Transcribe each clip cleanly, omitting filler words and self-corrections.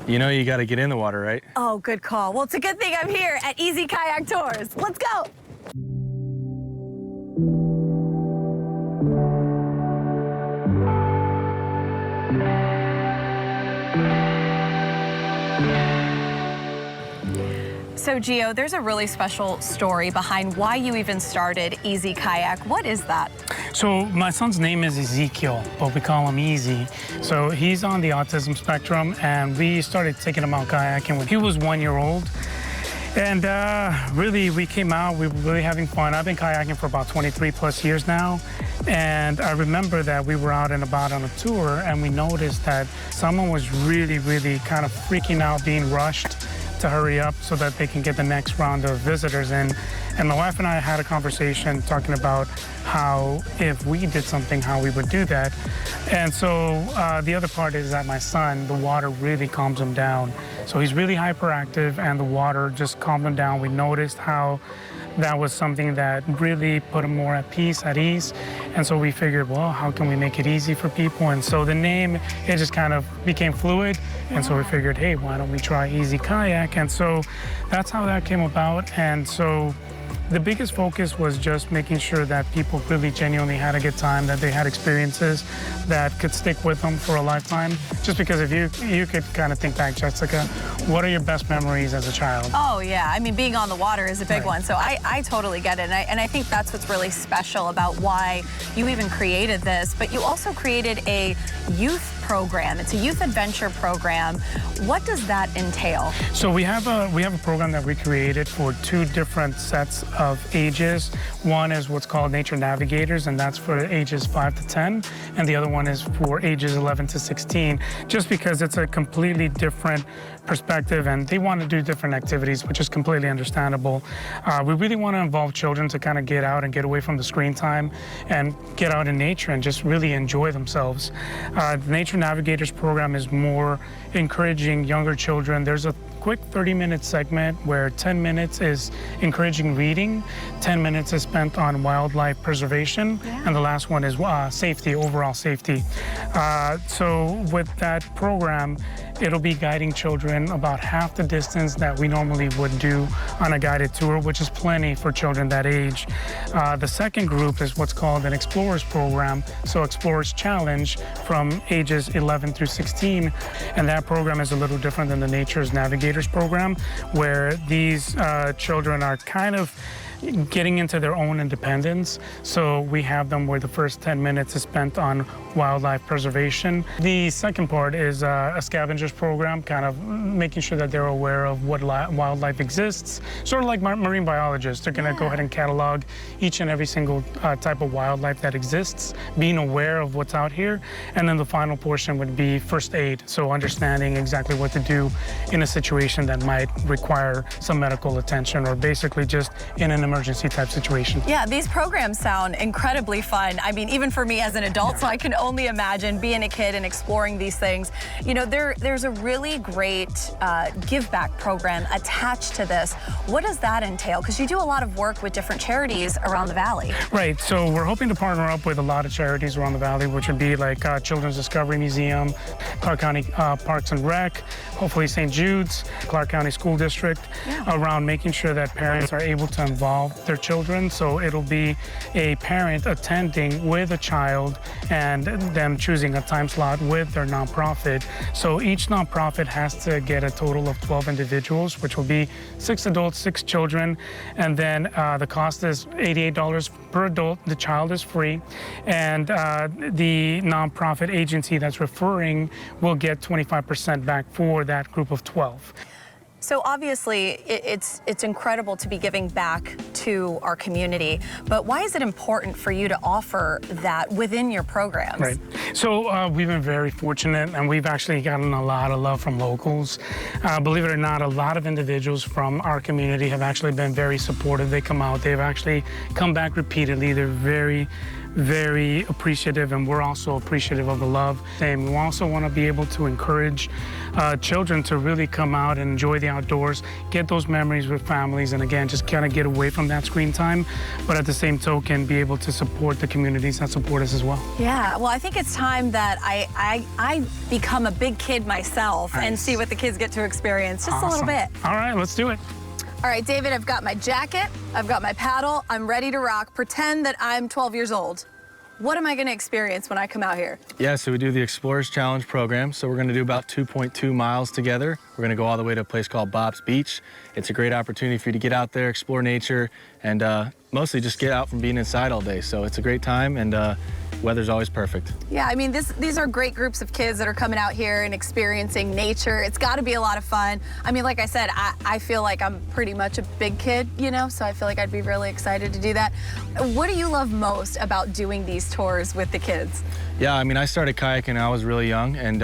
You know you got to get in the water, right? Oh, good call. Well, it's a good thing I'm here at Easy Kayak Tours. Let's go. So, Gio, there's a really special story behind why you even started Easy Kayak. What is that? So my son's name is Ezekiel, but we call him Easy. So he's on the autism spectrum, and we started taking him out kayaking when he was 1 year old. And really, we came out, we were really having fun. I've been kayaking for about 23 plus years now. And I remember that we were out and about on a tour, and we noticed that someone was really, really kind of freaking out, being rushed to hurry up so that they can get the next round of visitors in. And my wife and I had a conversation talking about how if we did something, how we would do that. And so the other part is that my son, the water really calms him down. So he's really hyperactive, and the water just calmed him down. We noticed how that was something that really put him more at peace, at ease. And so we figured, well, how can we make it easy for people? And so the name, it just kind of became fluid. And so we figured, hey, why don't we try Easy Kayak? And so that's how that came about. And so the biggest focus was just making sure that people really genuinely had a good time, that they had experiences that could stick with them for a lifetime. Just because if you could kind of think back, Jessica, what are your best memories as a child? Oh, yeah. I mean, being on the water is a big one. So I totally get it. And I think that's what's really special about why you even created this. But you also created a youth program. It's a youth adventure program. What does that entail? So we have a program that we created for two different sets of ages. One is what's called Nature Navigators, and that's for ages 5 to 10. And the other one is for ages 11 to 16, just because it's a completely different perspective and they want to do different activities, which is completely understandable. We really want to involve children to kind of get out and get away from the screen time and get out in nature and just really enjoy themselves. The Nature Navigators program is more encouraging younger children. There's a quick 30-minute segment where 10 minutes is encouraging reading, 10 minutes is spent on wildlife preservation, and the last one is safety, overall safety. So with that program, it'll be guiding children about half the distance that we normally would do on a guided tour, which is plenty for children that age. The second group is what's called an Explorers program, so Explorers Challenge from ages 11 through 16, and that program is a little different than the Nature's Navigators program, where these children are kind of getting into their own independence. So we have them where the first 10 minutes is spent on wildlife preservation. The second part is a scavengers program, kind of making sure that they're aware of what wildlife exists. Sort of like marine biologists. They're going to go ahead and catalog each and every single type of wildlife that exists, being aware of what's out here. And then the final portion would be first aid, so understanding exactly what to do in a situation that might require some medical attention, or basically just in an emergency type situation. Yeah, these programs sound incredibly fun. I mean, even for me as an adult, so I can only imagine being a kid and exploring these things. You know, there's a really great give back program attached to this. What does that entail? Because you do a lot of work with different charities around the valley. Right, so we're hoping to partner up with a lot of charities around the valley, which would be like Children's Discovery Museum, Clark County Parks and Rec, hopefully St. Jude's, Clark County School District, around making sure that parents are able to involve their children. So it'll be a parent attending with a child and them choosing a time slot with their nonprofit. So each nonprofit has to get a total of 12 individuals, which will be 6 adults, 6 children. And then the cost is $88 per adult. The child is free. And the nonprofit agency that's referring will get 25% back for that group of 12. So obviously, it's incredible to be giving back to our community, but why is it important for you to offer that within your programs? Right. So we've been very fortunate, and we've actually gotten a lot of love from locals. Believe it or not, a lot of individuals from our community have actually been very supportive. They come out. They've actually come back repeatedly. They're very, very appreciative, and we're also appreciative of the love. And we also want to be able to encourage children to really come out and enjoy the outdoors, get those memories with families, and again, just kind of get away from that screen time, but at the same token, be able to support the communities that support us as well. Yeah, well, I think it's time that I become a big kid myself and see what the kids get to experience just a little bit. All right, let's do it. All right, David, I've got my jacket, I've got my paddle, I'm ready to rock. Pretend that I'm 12 years old. What am I going to experience when I come out here? Yeah, so we do the Explorers Challenge program. So we're going to do about 2.2 miles together. We're going to go all the way to a place called Bob's Beach. It's a great opportunity for you to get out there, explore nature, and mostly just get out from being inside all day. So it's a great time, and weather's always perfect. Yeah, I mean, these are great groups of kids that are coming out here and experiencing nature. It's got to be a lot of fun. I mean, like I said, I feel like I'm pretty much a big kid, you know, so I feel like I'd be really excited to do that. What do you love most about doing these tours with the kids? Yeah, I mean, I started kayaking when I was really young, and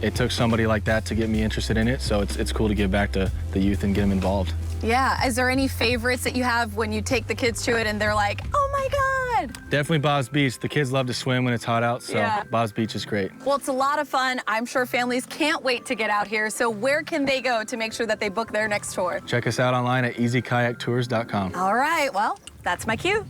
it took somebody like that to get me interested in it, so it's cool to give back to the youth and get them involved. Yeah, is there any favorites that you have when you take the kids to it and they're like, oh my God? Definitely Bob's Beach. The kids love to swim when it's hot out, so Bob's Beach is great. Well, it's a lot of fun. I'm sure families can't wait to get out here. So where can they go to make sure that they book their next tour? Check us out online at easykayaktours.com. All right, well, that's my cue.